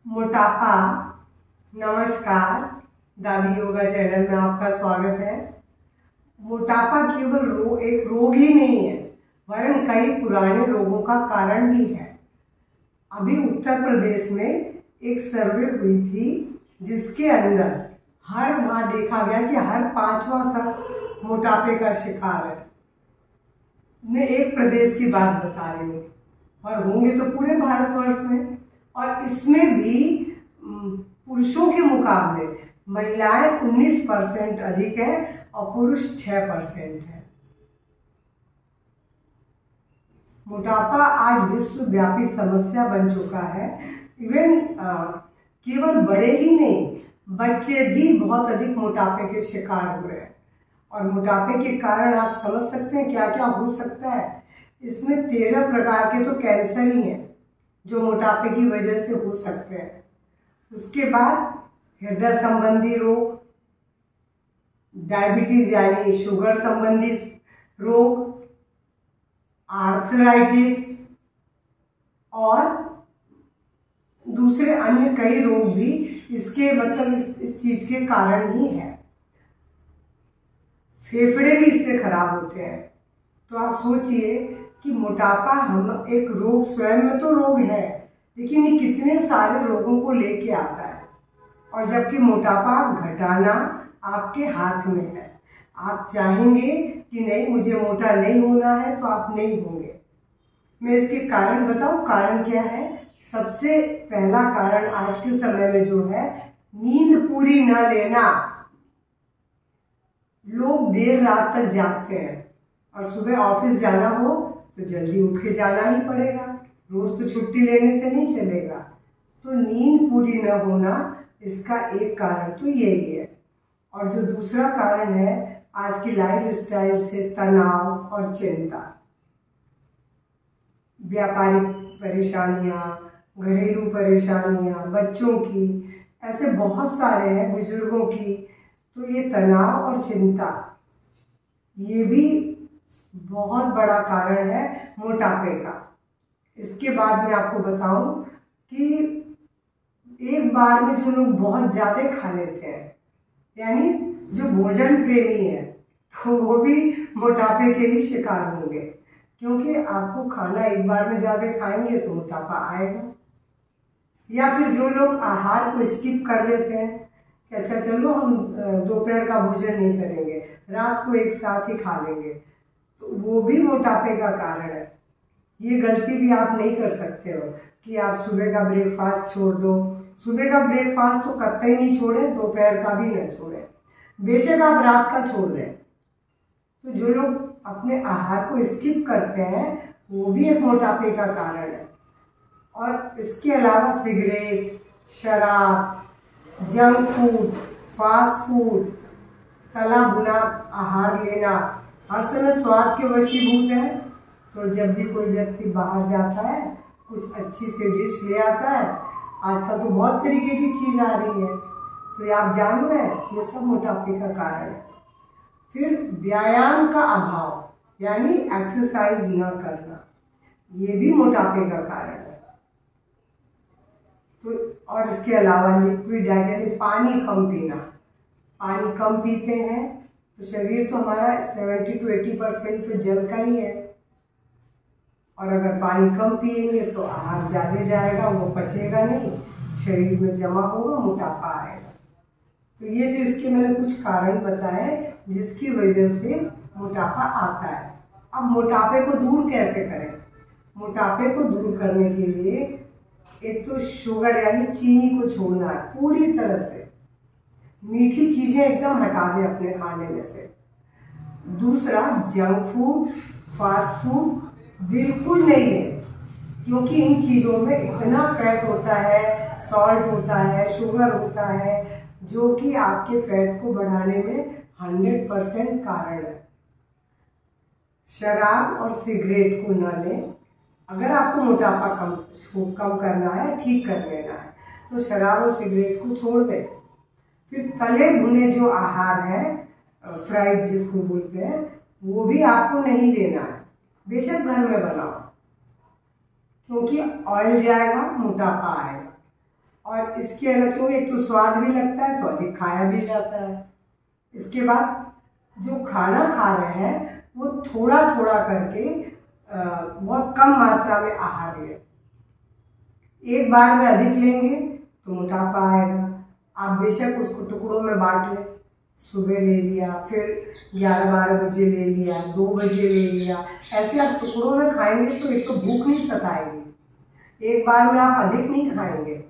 मोटापा। नमस्कार, दादी योगा चैनल में आपका स्वागत है। मोटापा केवल एक रोग ही नहीं है, वरन कई पुराने रोगों का कारण भी है। अभी उत्तर प्रदेश में एक सर्वे हुई थी जिसके अंदर वहाँ देखा गया कि हर 5वां शख्स मोटापे का शिकार है। मैं एक प्रदेश की बात बता रही हूँ, और होंगे तो पूरे भारतवर्ष में। और इसमें भी पुरुषों के मुकाबले महिलाएं 19% अधिक है और पुरुष 6% है। मोटापा आज विश्वव्यापी समस्या बन चुका है। इवन केवल बड़े ही नहीं, बच्चे भी बहुत अधिक मोटापे के शिकार हुए हैं। और मोटापे के कारण आप समझ सकते हैं क्या क्या हो सकता है। इसमें 13 प्रकार के तो कैंसर ही हैं जो मोटापे की वजह से हो सकते हैं। उसके बाद हृदय संबंधी रोग, डायबिटीज यानी शुगर संबंधी रोग, आर्थराइटिस और दूसरे अन्य कई रोग भी इसके इस चीज के कारण ही है। फेफड़े भी इससे खराब होते हैं। तो आप सोचिए कि मोटापा हम एक रोग स्वयं में तो रोग है, लेकिन ये कितने सारे रोगों को लेके आता है। और जबकि मोटापा घटाना आपके हाथ में है। आप चाहेंगे कि नहीं मुझे मोटा नहीं होना है तो आप नहीं होंगे। मैं इसके कारण बताऊं, कारण क्या है। सबसे पहला कारण आज के समय में जो है, नींद पूरी न लेना। लोग देर रात तक जागते हैं और सुबह ऑफिस जाना हो तो जल्दी उठ के जाना ही पड़ेगा। रोज तो छुट्टी लेने से नहीं चलेगा। तो नींद पूरी न होना इसका एक कारण तो यही है। और जो दूसरा कारण है, आज की लाइफ स्टाइल से तनाव और चिंता, व्यापारिक परेशानियां, घरेलू परेशानियां, बच्चों की, ऐसे बहुत सारे हैं, बुजुर्गों की। तो ये तनाव और चिंता ये भी बहुत बड़ा कारण है मोटापे का। इसके बाद मैं आपको बताऊं कि एक बार में जो लोग बहुत ज़्यादा खा लेते हैं, यानी जो भोजन प्रेमी है, तो वो भी मोटापे के ही शिकार होंगे। क्योंकि आपको खाना एक बार में ज़्यादा खाएंगे तो मोटापा आएगा। या फिर जो लोग आहार को स्किप कर देते हैं कि अच्छा चलो हम दोपहर का भोजन नहीं करेंगे, रात को एक साथ ही खा लेंगे, तो वो भी मोटापे का कारण है। ये गलती भी आप नहीं कर सकते हो कि आप सुबह का ब्रेकफास्ट छोड़ दो। सुबह का ब्रेकफास्ट तो कतई नहीं छोड़ें, दोपहर का भी न छोड़ें, बेशक आप रात का छोड़ दें। तो जो लोग अपने आहार को स्किप करते हैं वो भी एक मोटापे का कारण है। और इसके अलावा सिगरेट, शराब, जंक फूड, फास्ट फूड, तला भुना आहार लेना, हर समय स्वाद के वशीभूत है। तो जब भी कोई व्यक्ति बाहर जाता है, कुछ अच्छी सी डिश ले आता है। आजकल तो बहुत तरीके की चीज़ आ रही है, तो ये आप जान रहे हैं, ये सब मोटापे का कारण है। फिर व्यायाम का अभाव, यानी एक्सरसाइज न करना, ये भी मोटापे का कारण है। तो और इसके अलावा लिक्विड डाइट, यानी पानी कम पीना। पानी कम पीते हैं तो शरीर तो हमारा 70 to 80% तो जल का ही है। और अगर पानी कम पिएंगे तो आहार ज़्यादा जाएगा, वो पचेगा नहीं, शरीर में जमा होगा, मोटापा आएगा। तो ये तो इसके मैंने कुछ कारण बताए जिसकी वजह से मोटापा आता है। अब मोटापे को दूर कैसे करें। मोटापे को दूर करने के लिए एक तो शुगर यानी चीनी को छोड़ना है पूरी तरह से। मीठी चीज़ें एकदम हटा दें अपने खाने में से। दूसरा, जंक फूड, फास्ट फूड बिल्कुल नहीं लें, क्योंकि इन चीज़ों में इतना फैट होता है, सॉल्ट होता है, शुगर होता है, जो कि आपके फैट को बढ़ाने में 100% कारण है। शराब और सिगरेट को न लें। अगर आपको मोटापा कम करना है, ठीक कर लेना है, तो शराब और सिगरेट को छोड़ दें। फिर तले भुने जो आहार है, फ्राइड जिसको बोलते हैं, वो भी आपको नहीं लेना है, बेशक घर में बनाओ, क्योंकि ऑयल जाएगा, मोटापा आएगा। और इसके अलग तो एक तो स्वाद भी लगता है तो अधिक खाया भी जाता है। इसके बाद जो खाना खा रहे हैं वो थोड़ा थोड़ा करके बहुत कम मात्रा में आहार लें। एक बार में अधिक लेंगे तो मोटापा आएगा। आप बेशक उसको टुकड़ों में बांट लें, सुबह ले लिया, फिर 11-12 बजे ले लिया, 2 बजे ले लिया, ऐसे आप टुकड़ों में खाएंगे तो एक तो भूख नहीं सताएगी, एक बार में आप अधिक नहीं खाएंगे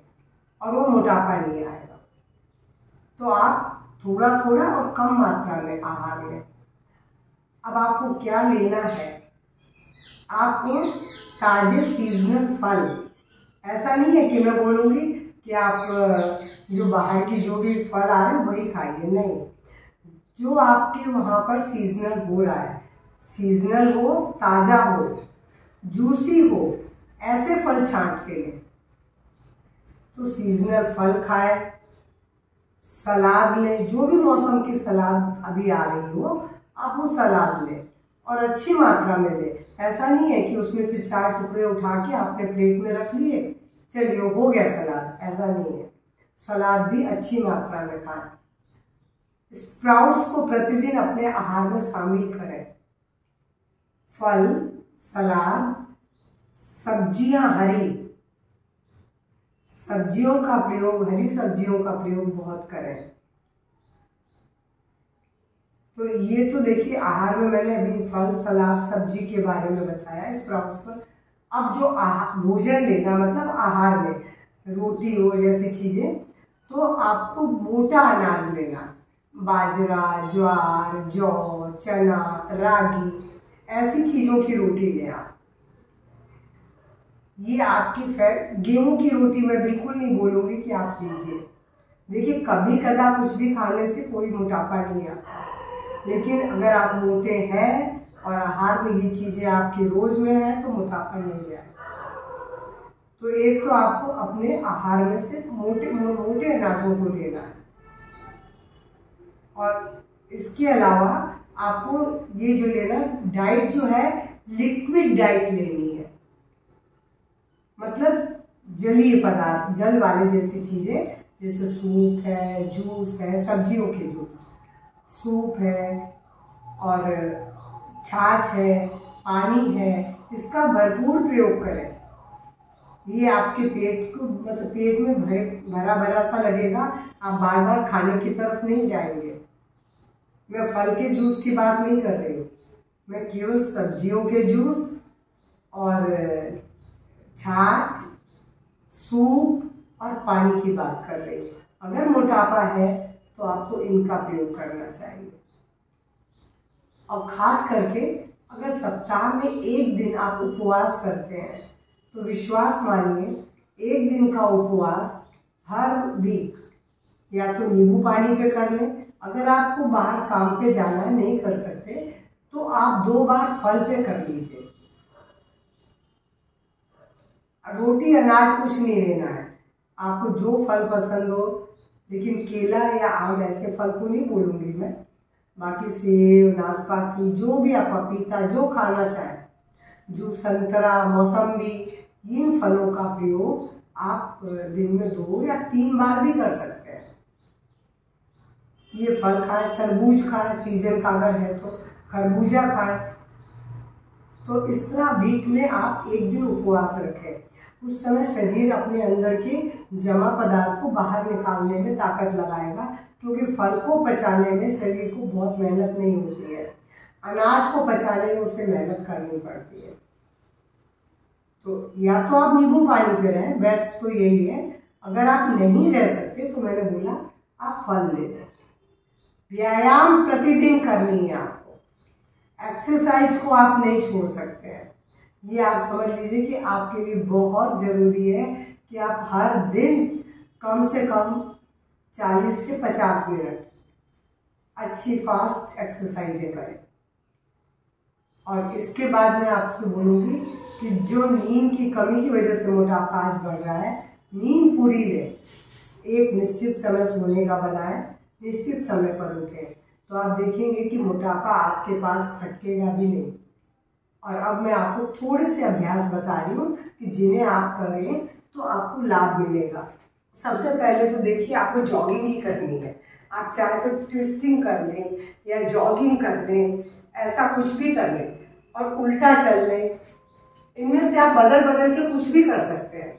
और वो मोटापा नहीं आएगा। तो आप थोड़ा थोड़ा और कम मात्रा में आहार लें। अब आपको क्या लेना है, आपको ताजे सीजनल फल, ऐसा नहीं है कि मैं बोलूँगी कि आप जो बाहर की जो भी फल आ रहे हैं वही खाइए, नहीं, जो आपके वहाँ पर सीजनल हो रहा है, सीजनल हो, ताज़ा हो, जूसी हो, ऐसे फल छांट के लें। तो सीजनल फल खाएं, सलाद लें, जो भी मौसम की सलाद अभी आ रही हो आप वो सलाद लें और अच्छी मात्रा में लें। ऐसा नहीं है कि उसमें से 4 टुकड़े उठा के आपने प्लेट में रख लिए, चलिए हो गया सलाद, ऐसा नहीं है। सलाद भी अच्छी मात्रा में खाएं। स्प्राउट्स को प्रतिदिन अपने आहार में शामिल करें। फल, सलाद, सब्जियां, हरी सब्जियों का प्रयोग, हरी सब्जियों का प्रयोग बहुत करें। तो ये तो देखिए आहार में मैंने अभी फल, सलाद, सब्जी के बारे में बताया, स्प्राउट्स पर। अब जो भोजन लेना मतलब आहार में रोटी हो जैसी चीज़ें, तो आपको मोटा अनाज लेना, बाजरा, ज्वार, जौ, चना, रागी, ऐसी चीज़ों की रोटी लें आप। ये आपकी फैट, गेहूं की रोटी मैं बिल्कुल नहीं बोलूँगी कि आप लीजिए। देखिए कभी कदा कुछ भी खाने से कोई मोटापा नहीं आता, लेकिन अगर आप मोटे हैं और आहार में ये चीज़ें आपकी रोज़ में हैं तो मोटापा नहीं जाएगा। तो एक तो आपको अपने आहार में से मोटे अनाजों को लेना है, और इसके अलावा आपको ये जो लेना, डाइट जो है लिक्विड डाइट लेनी है, मतलब जलीय पदार्थ, जल वाले जैसी चीज़ें, जैसे सूप है, जूस है, सब्जियों के जूस, सूप है और छाछ है, पानी है, इसका भरपूर प्रयोग करें। ये आपके पेट को, मतलब पेट में भरा भरा सा लगेगा, आप बार बार खाने की तरफ नहीं जाएंगे। मैं फल के जूस की बात नहीं कर रही हूँ, मैं केवल सब्जियों के जूस और छाछ, सूप और पानी की बात कर रही हूँ। अगर मोटापा है तो आपको इनका प्रयोग करना चाहिए। और ख़ास करके अगर सप्ताह में 1 दिन आप उपवास करते हैं तो विश्वास मानिए, 1 दिन का उपवास हर वीक या तो नींबू पानी पे कर लें, अगर आपको बाहर काम पे जाना है, नहीं कर सकते, तो आप 2 बार फल पे कर लीजिए। रोटी अनाज कुछ नहीं लेना है, आपको जो फल पसंद हो, लेकिन केला या आम ऐसे फल को नहीं बोलूँगी मैं, बाकी सेब, नाशपाती, जो भी आप, पपीता, जो खाना चाहें, जो संतरा, मौसम्बी, इन फलों का प्रयोग आप दिन में 2 या 3 बार भी कर सकते हैं। ये फल खाएं, तरबूज खाएं, सीजन का अगर है तो खरबूजा खाएं। तो इस तरह वीक में आप 1 दिन उपवास रखें, उस समय शरीर अपने अंदर के जमा पदार्थ को बाहर निकालने में ताकत लगाएगा, क्योंकि फल को पचाने में शरीर को बहुत मेहनत नहीं होती है, अनाज को पचाने में उसे मेहनत करनी पड़ती है। तो या तो आप नींबू पानी पे रहें, बेस्ट तो यही है। अगर आप नहीं रह सकते तो मैंने बोला आप फल ले लें। व्यायाम प्रतिदिन करनी है आपको, एक्सरसाइज को आप नहीं छोड़ सकते हैं। ये आप समझ लीजिए कि आपके लिए बहुत ज़रूरी है कि आप हर दिन कम से कम 40 से 50 मिनट अच्छी फास्ट एक्सरसाइजें करें। और इसके बाद मैं आपसे बोलूँगी कि जो नींद की कमी की वजह से मोटापा आज बढ़ रहा है, नींद पूरी लें, एक निश्चित समय सोने का बनाएं, निश्चित समय पर उठें, तो आप देखेंगे कि मोटापा आपके पास फटकेगा भी नहीं। और अब मैं आपको थोड़े से अभ्यास बता रही हूँ कि जिन्हें आप करें तो आपको लाभ मिलेगा। सबसे पहले तो देखिए आपको जॉगिंग ही करनी है। आप चाहे तो ट्विस्टिंग कर लें या जॉगिंग कर लें, ऐसा कुछ भी कर लें, और उल्टा चल लें। इनमें से आप बदल बदल के कुछ भी कर सकते हैं।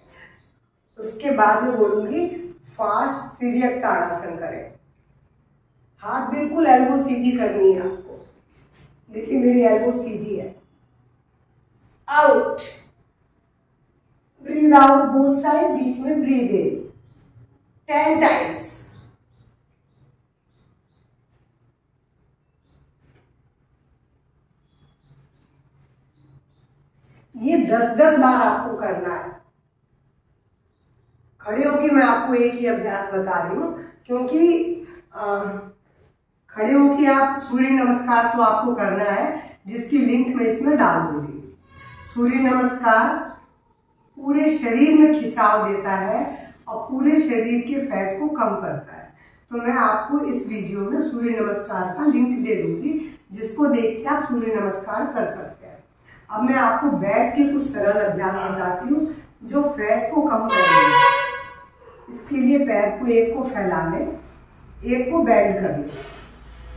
उसके बाद में बोलूँगी फास्ट तिर्यक ताड़ासन करें। हाथ बिल्कुल एल्बो सीधी करनी है आपको। देखिए मेरी एल्बो सीधी है। Out, breathe out both side, बीच में ब्रीद इन 10 टाइम्स। ये 10-10 बार आपको करना है। खड़े होके मैं आपको एक ही अभ्यास बता रही हूँ, क्योंकि खड़े होके आप सूर्य नमस्कार तो आपको करना है, जिसकी लिंक मैं इसमें डाल दूंगी। सूर्य नमस्कार पूरे शरीर में खिंचाव देता है और पूरे शरीर के फैट को कम करता है। तो मैं आपको इस वीडियो में सूर्य नमस्कार का लिंक दे दूंगी, जिसको देख के आप सूर्य नमस्कार कर सकते हैं। अब मैं आपको बैठ के कुछ सरल अभ्यास बताती हूँ जो फैट को कम करेंगे। इसके लिए पैर को एक को फैला लें, एक को बेंड कर लें,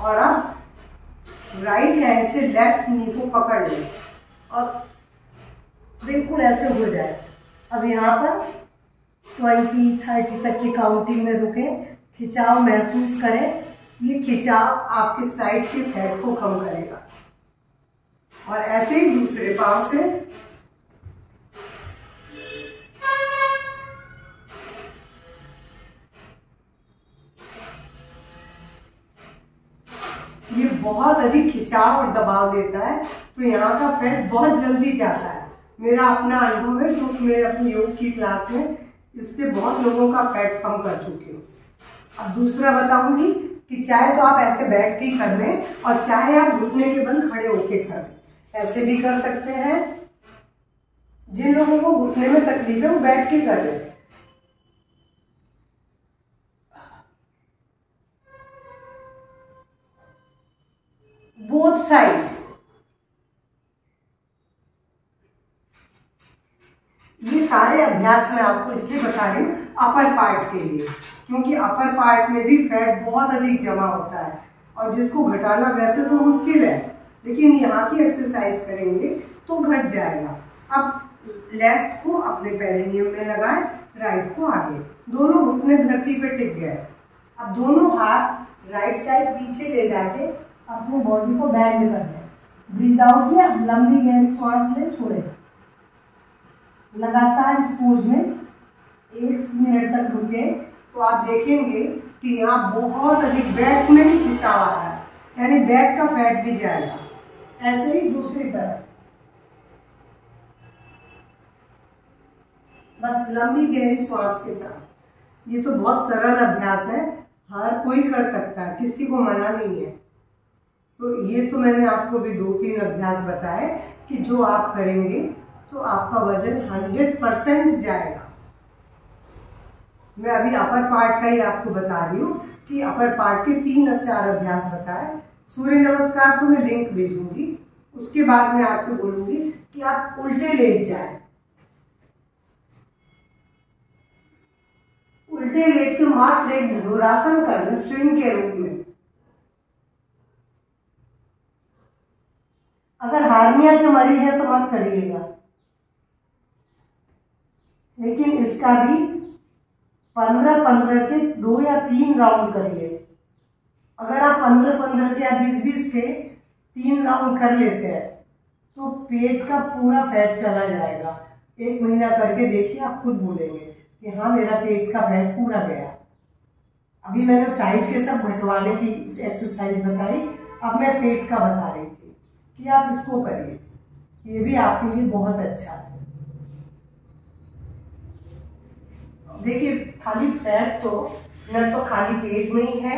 और अब राइट हैंड से लेफ्ट नी को पकड़ लें और बिल्कुल ऐसे हो जाए। अब यहाँ पर 20-30 तक की काउंटिंग में रुकें, खिंचाव महसूस करें। ये खिंचाव आपके साइड के फैट को कम करेगा। और ऐसे ही दूसरे पांव से ये बहुत अधिक खिंचाव और दबाव देता है, तो यहाँ का फैट बहुत जल्दी जाता है। मेरा अपना अनुभव है, क्योंकि मेरे अपनी योग की क्लास में इससे बहुत लोगों का फैट कम कर चुकी हूँ। अब दूसरा बताऊंगी कि चाहे तो आप ऐसे बैठ के ही कर लें, और चाहे आप घुटने के बल खड़े होके कर लें, ऐसे भी कर सकते हैं। जिन लोगों को घुटने में तकलीफ है वो बैठ के कर लें। Both side. ये सारे अभ्यास मैं आपको इसलिए बता रही हूँ अपर पार्ट के लिए, क्योंकि अपर पार्ट में भी फैट बहुत अधिक जमा होता है, और जिसको घटाना वैसे तो मुश्किल है, लेकिन यहाँ की एक्सरसाइज करेंगे तो घट जाएगा। अब लेफ्ट को अपने पेरिनियम में लगाएं, राइट को आगे। दोनों घुटने धरती पे टिक गए। अब दोनों हाथ राइट साइड पीछे ले जाके अपने बॉडी को बैंड कर लें। ब्रीद आउट किया, लंबी गहरी सांस ले, छोड़े। लगातार इस पोज में 1 मिनट तक रुके तो आप देखेंगे कि यहाँ बहुत अधिक बैक में भी खिंचाव आ रहा है, यानी बैक का फैट भी जाएगा। ऐसे ही दूसरी तरफ, बस लंबी गहरी श्वास के साथ। ये तो बहुत सरल अभ्यास है, हर कोई कर सकता है, किसी को मना नहीं है। तो ये तो मैंने आपको भी 2-3 अभ्यास बताए कि जो आप करेंगे तो आपका वजन 100% जाएगा। मैं अभी अपर पार्ट का ही आपको बता रही हूँ कि अपर पार्ट के 3-4 अभ्यास बताए। सूर्य नमस्कार तो मैं लिंक भेजूंगी। उसके बाद मैं आपसे बोलूंगी कि आप उल्टे लेट जाएं। उल्टे लेट के मार्क लेग धनुरासन कर लें स्विंग के रूप में। अगर हार्निया के मरीज है तो मत करिएगा, लेकिन इसका भी 15-15 के 2 या 3 राउंड करिए। अगर आप 15-15 के या 20-20 के 3 राउंड कर लेते हैं तो पेट का पूरा फैट चला जाएगा। 1 महीना करके देखिए, आप खुद बोलेंगे कि हाँ मेरा पेट का फैट पूरा गया। अभी मैंने साइड के सब घटवाने की एक्सरसाइज बताई, अब मैं पेट का बता रही थी कि आप इसको करिए, ये भी आपके लिए बहुत अच्छा है। देखिए खाली फैट तो न तो खाली पेट में ही है,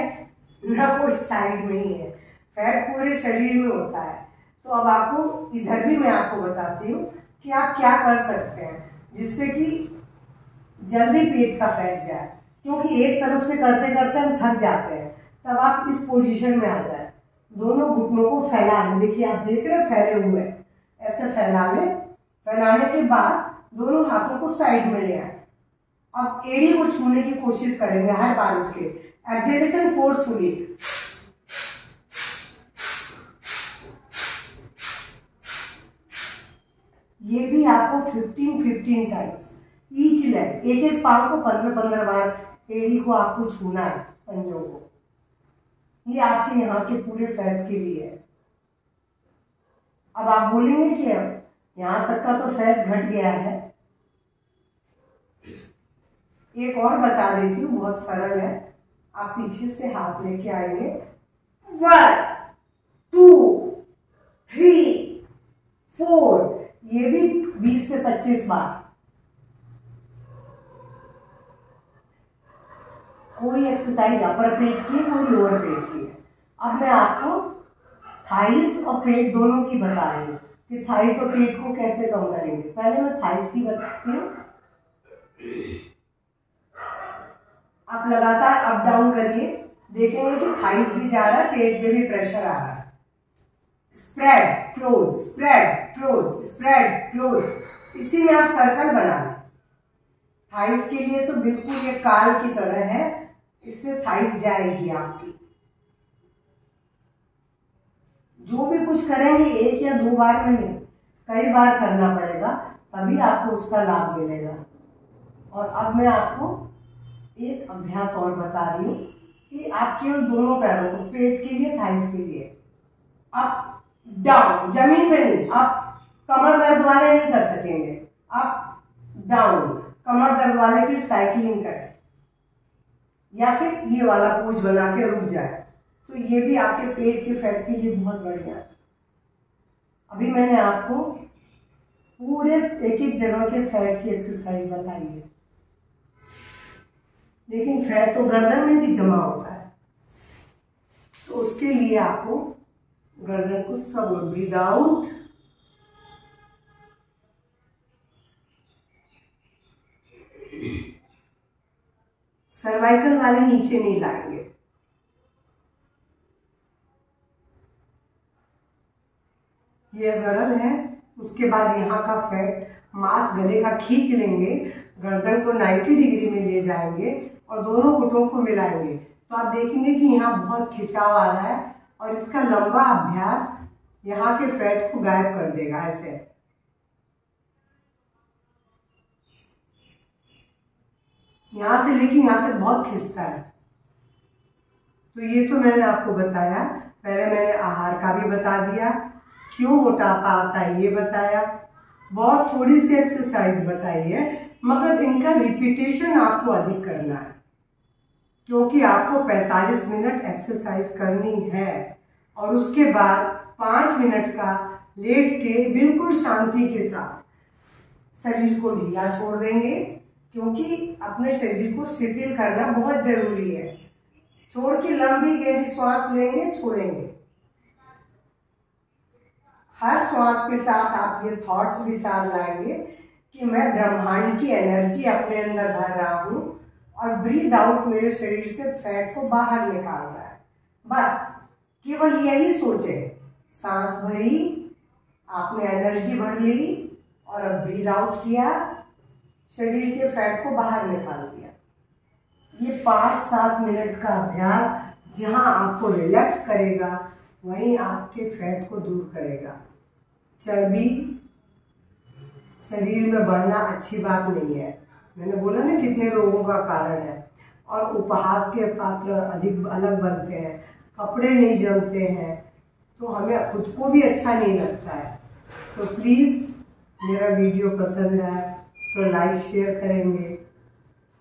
न कोई साइड में ही है, फैट पूरे शरीर में होता है। तो अब आपको इधर भी मैं आपको बताती हूँ कि आप क्या कर सकते हैं जिससे कि जल्दी पेट का फैट जाए, क्योंकि एक तरफ से करते करते हम थक जाते हैं। तब आप इस पोजीशन में आ जाए, दोनों घुटनों को फैला लें। देखिए आप देख रहे हैं फैले हुए, ऐसे फैला लें। फैलाने के बाद दोनों हाथों को साइड में ले आए, अब एड़ी को छूने की कोशिश करेंगे हर बार उठ के, एक्सेलेरेशन फोर्सफुली। ये भी आपको 15 टाइम्स ईच लेग, एक एक पाँव को 15 बार एड़ी को आपको छूना है, पंजों को। ये आपके यहाँ के पूरे फैट के लिए है। अब आप बोलेंगे कि अब यहाँ तक का तो फैट घट गया है। एक और बता देती हूँ, बहुत सरल है। आप पीछे से हाथ लेके आएंगे, 1 2 3 4, ये भी 20 से 25 बार। कोई एक्सरसाइज अपर पेट की है, कोई लोअर पेट की है। अब मैं आपको थाइस और पेट दोनों की बता रही हूँ कि थाइस और पेट को कैसे कम करेंगे। पहले मैं थाइस की बताती हूँ। आप लगातार अप डाउन करिए, देखेंगे कि थाइस भी जा रहा है, पेट में भी प्रेशर आ रहा है। Spread close, spread close, spread close, इसी में आप सर्कल बना लें। थाइस के लिए तो बिल्कुल ये काल की तरह है, इससे थाइस जाएगी आपकी। जो भी कुछ करेंगे 1 या 2 बार में नहीं, कई बार करना पड़ेगा, तभी आपको उसका लाभ मिलेगा। और अब मैं आपको एक अभ्यास और बता रही हूँ कि आप केवल दोनों पैरों को, पेट के लिए, थाइस के लिए, अप डाउन, जमीन पे नहीं, आप कमर दर्द वाले नहीं कर सकेंगे, अप डाउन, कमर दर्द वाले फिर साइकिलिंग करें या फिर ये वाला पोज बना के रुक जाए, तो ये भी आपके पेट के फैट के लिए बहुत बढ़िया है। अभी मैंने आपको पूरे एक एक जगह के फैट की एक्सरसाइज बताई है, लेकिन फैट तो गर्दन में भी जमा होता है, तो उसके लिए आपको गर्दन को सब ब्रीद आउट, सर्वाइकल वाले नीचे नहीं लाएंगे। ये सरल है। उसके बाद यहाँ का फैट मांस गले का खींच लेंगे, गर्दन को 90 डिग्री में ले जाएंगे और दोनों घुटनों को मिलाएंगे, तो आप देखेंगे कि यहाँ बहुत खिंचाव आ रहा है और इसका लंबा अभ्यास यहाँ के फैट को गायब कर देगा। ऐसे यहाँ से लेके यहाँ तक बहुत खिंचता है। तो ये तो मैंने आपको बताया। पहले मैंने आहार का भी बता दिया, क्यों मोटापा आता है ये बताया, बहुत थोड़ी सी एक्सरसाइज बताई है, मगर इनका रिपीटेशन आपको अधिक करना है, क्योंकि आपको 45 मिनट एक्सरसाइज करनी है और उसके बाद 5 मिनट का लेट के बिल्कुल शांति के साथ शरीर को ढीला छोड़ देंगे, क्योंकि अपने शरीर को शिथिल करना बहुत जरूरी है। छोड़ के लंबी गहरी श्वास लेंगे, छोड़ेंगे। हर श्वास के साथ आप ये थॉट्स विचार लाएंगे कि मैं ब्रह्मांड की एनर्जी अपने अंदर भर रहा हूँ और ब्रीद आउट मेरे शरीर से फैट को बाहर निकाल रहा है। बस केवल यही सोचे। सांस भरी, आपने एनर्जी भर ली और अब ब्रीद आउट किया, शरीर के फैट को बाहर निकाल दिया। ये 5-7 मिनट का अभ्यास जहाँ आपको रिलैक्स करेगा, वहीं आपके फैट को दूर करेगा। चर्बी शरीर में बढ़ना अच्छी बात नहीं है। मैंने बोला ना कितने रोगों का कारण है। और उपहास के पात्र अधिक अलग बनते हैं, कपड़े नहीं जमते हैं, तो हमें खुद को भी अच्छा नहीं लगता है। तो प्लीज़ मेरा वीडियो पसंद आए तो लाइक शेयर करेंगे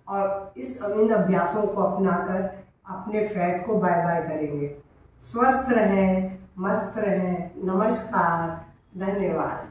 और इन अभ्यासों को अपनाकर अपने फैट को बाय बाय करेंगे। स्वस्थ रहें, मस्त रहें। नमस्कार, धन्यवाद।